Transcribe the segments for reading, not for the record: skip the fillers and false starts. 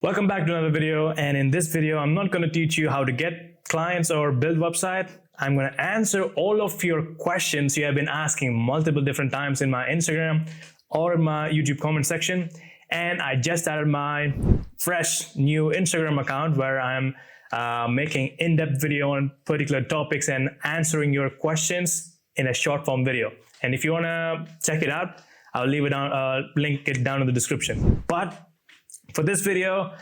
Welcome back to another video, and in this video I'm not going to teach you how to get clients or build website. I'm going to answer all of your questions you have been asking multiple different times in my Instagram or in my YouTube comment section. And I just started my fresh new Instagram account where I'm making in-depth video on particular topics and answering your questions in a short form video. And if you want to check it out, I'll leave it down, link it down in the description. But for this video,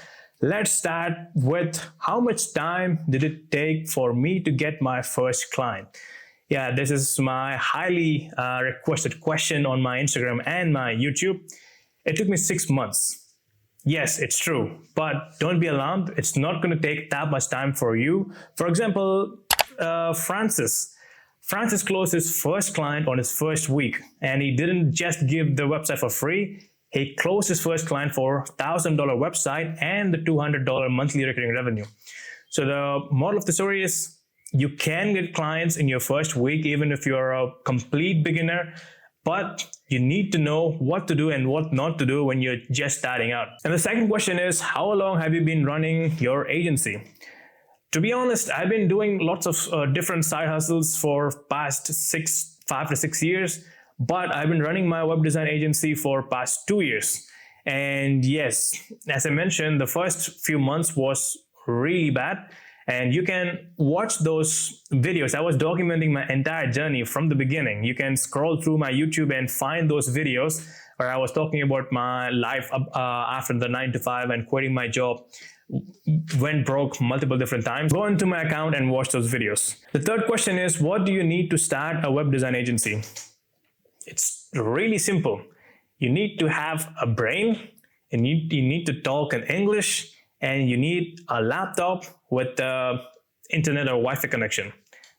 let's start with how much time did it take for me to get my first client? Yeah, this is my highly requested question on my Instagram and my YouTube. It took me 6 months. Yes, it's true, but don't be alarmed. It's not going to take that much time for you. For example, Francis closed his first client on his first week, and he didn't just give the website for free. He closed his first client for $1,000 website and the $200 monthly recurring revenue. So the moral of the story is you can get clients in your first week, even if you're a complete beginner, but you need to know what to do and what not to do when you're just starting out. And the second question is, how long have you been running your agency? To be honest, I've been doing lots of different side hustles for past 5 to 6 years. But I've been running my web design agency for past 2 years. And yes, as I mentioned, the first few months was really bad. And you can watch those videos. I was documenting my entire journey from the beginning. You can scroll through my YouTube and find those videos where I was talking about my life after the 9 to 5 and quitting my job. Went broke multiple different times. Go into my account and watch those videos. The third question is, what do you need to start a web design agency? It's really simple. You need to have a brain, and you need to talk in English, and you need a laptop with the internet or Wi-Fi connection.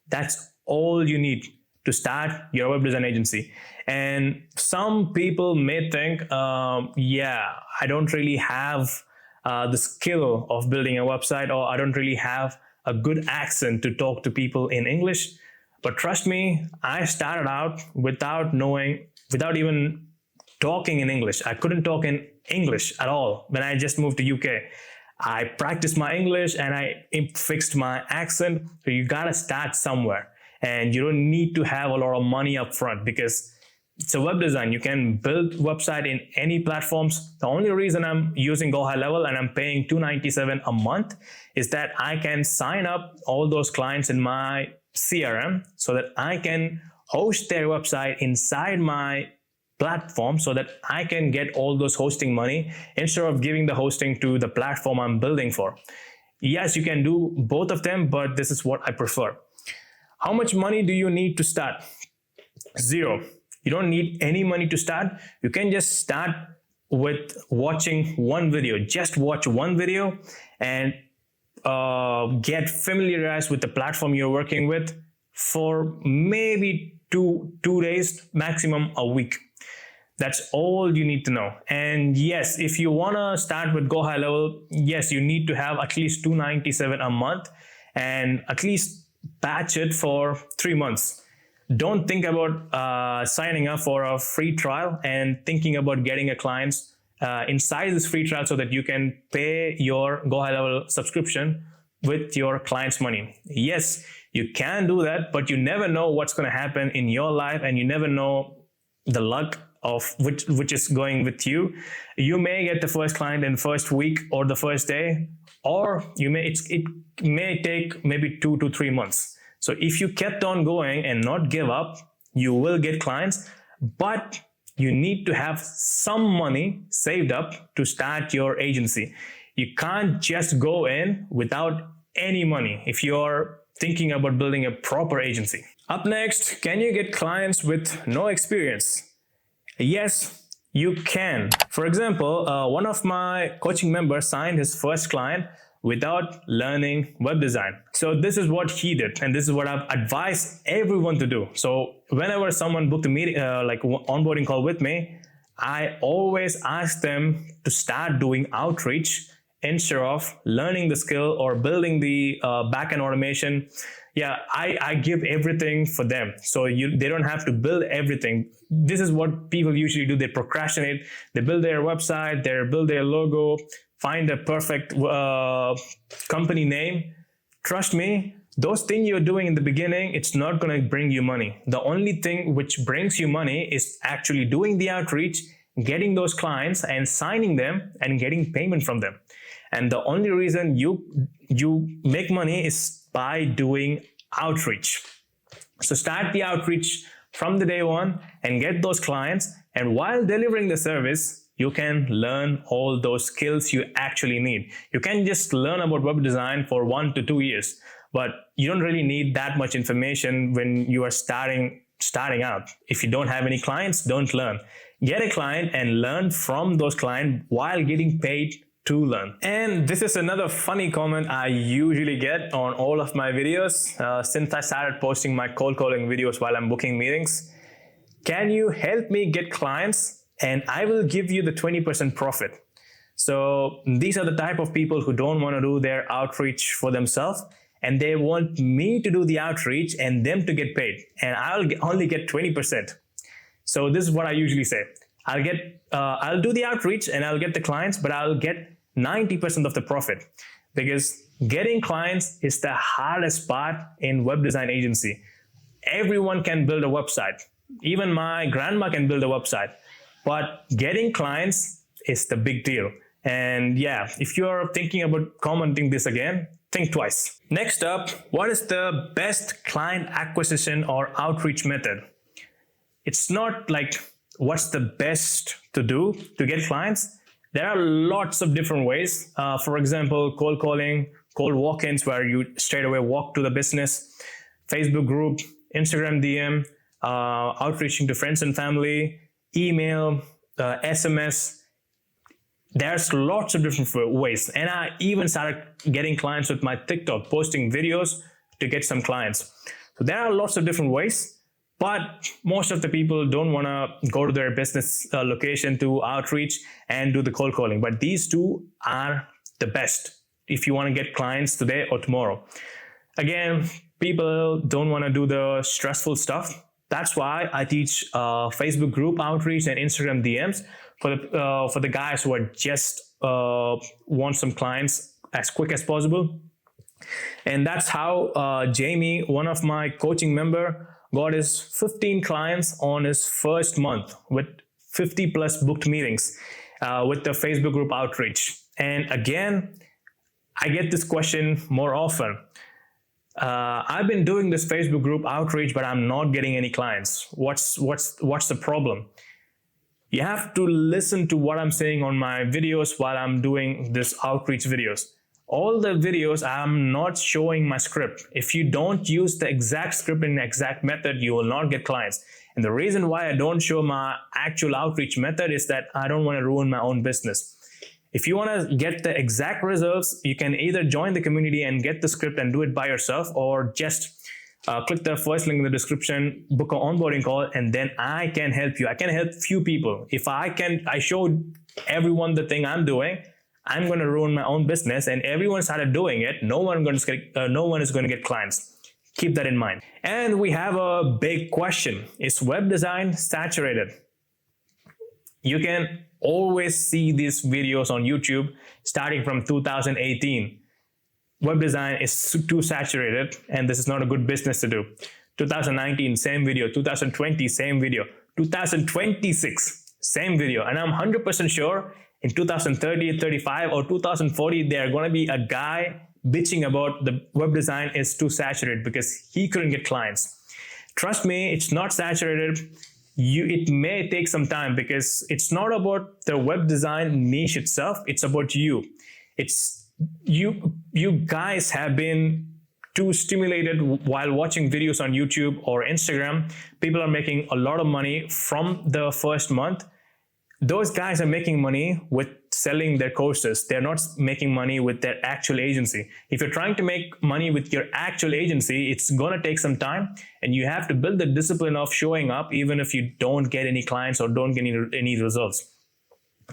That's all you need to start your web design agency. And some people may think, I don't really have the skill of building a website, or I don't really have a good accent to talk to people in English. But trust me, I started out without even talking in English. I couldn't talk in English at all when I just moved to UK. I practiced my English and I fixed my accent. So you gotta start somewhere. And you don't need to have a lot of money up front because it's a web design. You can build website in any platforms. The only reason I'm using Go High Level and I'm paying $297 a month is that I can sign up all those clients in my CRM so that I can host their website inside my platform so that I can get all those hosting money instead of giving the hosting to the platform I'm building for. Yes, you can do both of them, but this is what I prefer. How much money do you need to start? Zero. You don't need any money to start. You can just start with watching one video. Just watch one video and get familiarized with the platform you're working with for maybe two days, maximum a week. That's all you need to know. And yes, if you want to start with Go High Level, yes, you need to have at least $297 a month and at least batch it for 3 months. Don't think about signing up for a free trial and thinking about getting a client inside this free trial so that you can pay your Go High Level subscription with your client's money. Yes, you can do that, but you never know what's going to happen in your life, and you never know the luck of which is going with you. You may get the first client in first week or the first day, or it may take maybe 2 to 3 months. So if you kept on going and not give up, you will get clients, but you need to have some money saved up to start your agency. You can't just go in without any money if you're thinking about building a proper agency. Up next, can you get clients with no experience? Yes, you can. For example, one of my coaching members signed his first client without learning web design. So this is what he did, and this is what I've advised everyone to do. So whenever someone booked a meeting, like onboarding call with me, I always ask them to start doing outreach instead of learning the skill or building the backend automation. Yeah, I give everything for them. So they don't have to build everything. This is what people usually do. They procrastinate. They build their website, they build their logo find a perfect company name. Trust me, those things you're doing in the beginning, it's not going to bring you money. The only thing which brings you money is actually doing the outreach, getting those clients and signing them and getting payment from them. And the only reason you make money is by doing outreach. So start the outreach from the day one and get those clients. And while delivering the service, you can learn all those skills you actually need. You can just learn about web design for 1 to 2 years, but you don't really need that much information when you are starting out. If you don't have any clients, don't learn. Get a client and learn from those clients while getting paid to learn. And this is another funny comment I usually get on all of my videos since I started posting my cold calling videos while I'm booking meetings. Can you help me get clients and I will give you the 20% profit? So these are the type of people who don't want to do their outreach for themselves, and they want me to do the outreach and them to get paid, and I'll only get 20%. So this is what I usually say. I'll do the outreach and I'll get the clients, but I'll get 90% of the profit, because getting clients is the hardest part in web design agency. Everyone can build a website. Even my grandma can build a website, but getting clients is the big deal. And yeah, if you're thinking about commenting this again, think twice. Next up, what is the best client acquisition or outreach method? It's not like what's the best to do to get clients. There are lots of different ways. For example, cold calling, cold walk-ins where you straight away walk to the business, Facebook group, Instagram DM, outreaching to friends and family, email, SMS. There's lots of different ways. And I even started getting clients with my TikTok, posting videos to get some clients. So there are lots of different ways. But most of the people don't want to go to their business location to outreach and do the cold calling. But these two are the best if you want to get clients today or tomorrow. Again, people don't want to do the stressful stuff. That's why I teach Facebook group outreach and Instagram DMs for the guys who are just want some clients as quick as possible. And that's how Jamie, one of my coaching member, got his 15 clients on his first month with 50 plus booked meetings with the Facebook group outreach. And again, I get this question more often. I've been doing this Facebook group outreach, but I'm not getting any clients. What's the problem? You have to listen to what I'm saying on my videos while I'm doing this outreach videos. All the videos, I'm not showing my script. If you don't use the exact script and exact method, you will not get clients. And the reason why I don't show my actual outreach method is that I don't want to ruin my own business. If you want to get the exact results, you can either join the community and get the script and do it by yourself, or just click the first link in the description, book an onboarding call, and then I can help you. I can help few people. If I show everyone the thing I'm doing, I'm going to ruin my own business, and everyone started doing it. No one is going to get clients. Keep that in mind. And we have a big question. Is web design saturated? You can always see these videos on YouTube starting from 2018. Web design is too saturated, and this is not a good business to do. 2019, same video. 2020, same video. 2026, same video. And I'm 100% sure in 2030, 35, or 2040, there going to be a guy bitching about the web design is too saturated because he couldn't get clients. Trust me, it's not saturated. It may take some time, because it's not about the web design niche itself. It's about you. It's you guys have been too stimulated while watching videos on YouTube or Instagram. People are making a lot of money from the first month. Those guys are making money with selling their courses. They're not making money with their actual agency. If you're trying to make money with your actual agency, it's going to take some time, and you have to build the discipline of showing up even if you don't get any clients or don't get any results.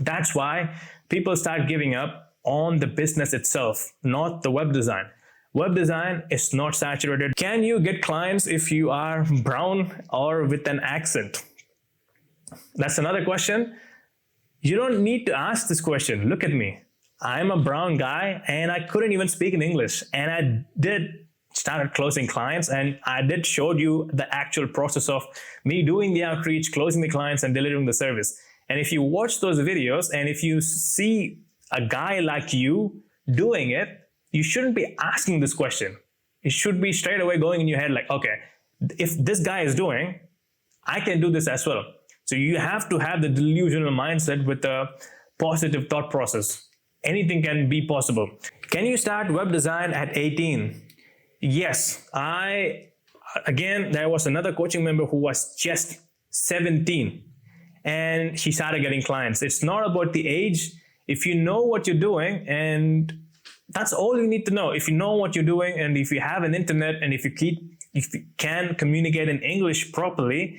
That's why people start giving up on the business itself, not the web design. Web design is not saturated. Can you get clients if you are brown or with an accent? That's another question. You don't need to ask this question. Look at me. I'm a brown guy and I couldn't even speak in English. And I did started closing clients, and I did showed you the actual process of me doing the outreach, closing the clients, and delivering the service. And if you watch those videos and if you see a guy like you doing it, you shouldn't be asking this question. It should be straight away going in your head like, okay, if this guy is doing, I can do this as well. So you have to have the delusional mindset with a positive thought process. Anything can be possible. Can you start web design at 18? Yes. Again, there was another coaching member who was just 17 and she started getting clients. It's not about the age. If you know what you're doing, and that's all you need to know. If you know what you're doing, and if you have an internet, and if you can communicate in English properly,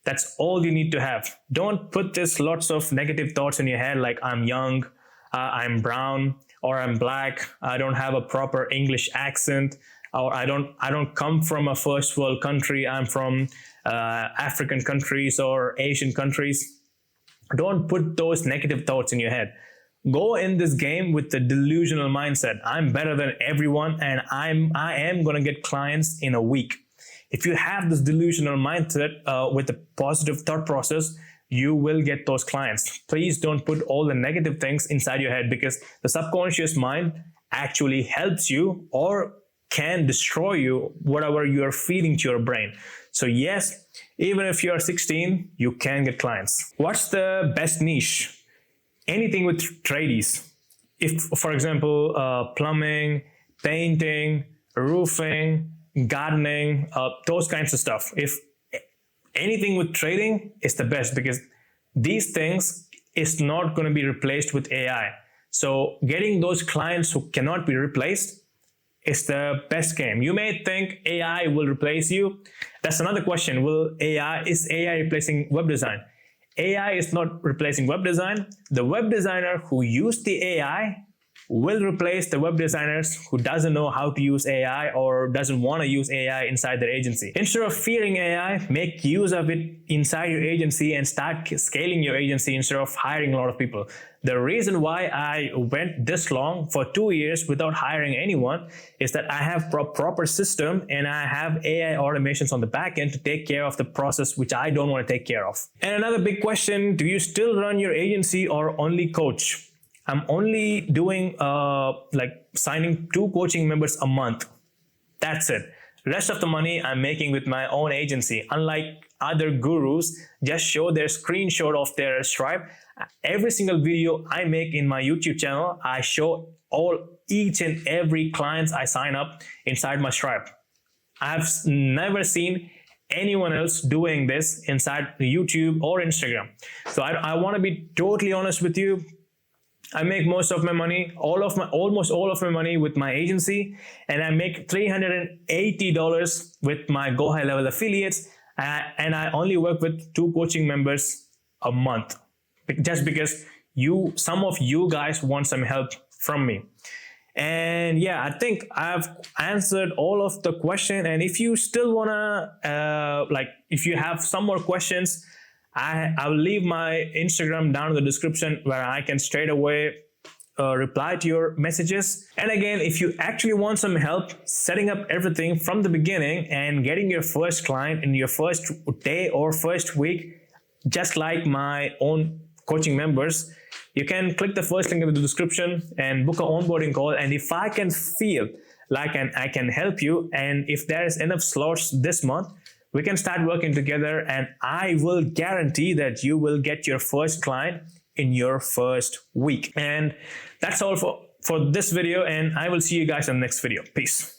that's all you need to have. Don't put this lots of negative thoughts in your head like I'm young, I'm brown, or I'm black, I don't have a proper English accent, or I don't come from a first world country, I'm from African countries or Asian countries. Don't put those negative thoughts in your head. Go in this game with the delusional mindset. I'm better than everyone and I am gonna get clients in a week. If you have this delusional mindset with a positive thought process, you will get those clients. Please don't put all the negative things inside your head, because the subconscious mind actually helps you or can destroy you whatever you are feeding to your brain. So yes, even if you're 16, you can get clients. What's the best niche? Anything with tradies. If, for example, plumbing, painting, roofing, gardening, those kinds of stuff. If anything with trading is the best, because these things is not going to be replaced with AI. So getting those clients who cannot be replaced is the best game. You may think AI will replace you. That's another question. Is AI replacing web design? AI is not replacing web design. The web designer who used the AI will replace the web designers who doesn't know how to use AI or doesn't want to use AI inside their agency. Instead of fearing AI, make use of it inside your agency and start scaling your agency instead of hiring a lot of people. The reason why I went this long for 2 years without hiring anyone is that I have proper system and I have AI automations on the back end to take care of the process which I don't want to take care of. And another big question, do you still run your agency or only coach? I'm only doing signing 2 coaching members a month. That's it. Rest of the money I'm making with my own agency. Unlike other gurus, just show their screenshot of their Stripe. Every single video I make in my YouTube channel, I show each and every clients I sign up inside my Stripe. I've never seen anyone else doing this inside YouTube or Instagram. So I want to be totally honest with you. I make most of my money, almost all of my money with my agency, and I make $380 with my Go High Level affiliates, and I only work with 2 coaching members a month, just because some of you guys want some help from me. And yeah, I think I've answered all of the question. And if you still wanna, if you have some more questions, I will leave my Instagram down in the description where I can straight away reply to your messages. And again, if you actually want some help setting up everything from the beginning and getting your first client in your first day or first week, just like my own coaching members, you can click the first link in the description and book an onboarding call. And if I can feel like I can help you, and if there is enough slots this month, we can start working together, and I will guarantee that you will get your first client in your first week. And that's all for this video, and I will see you guys in the next video. Peace.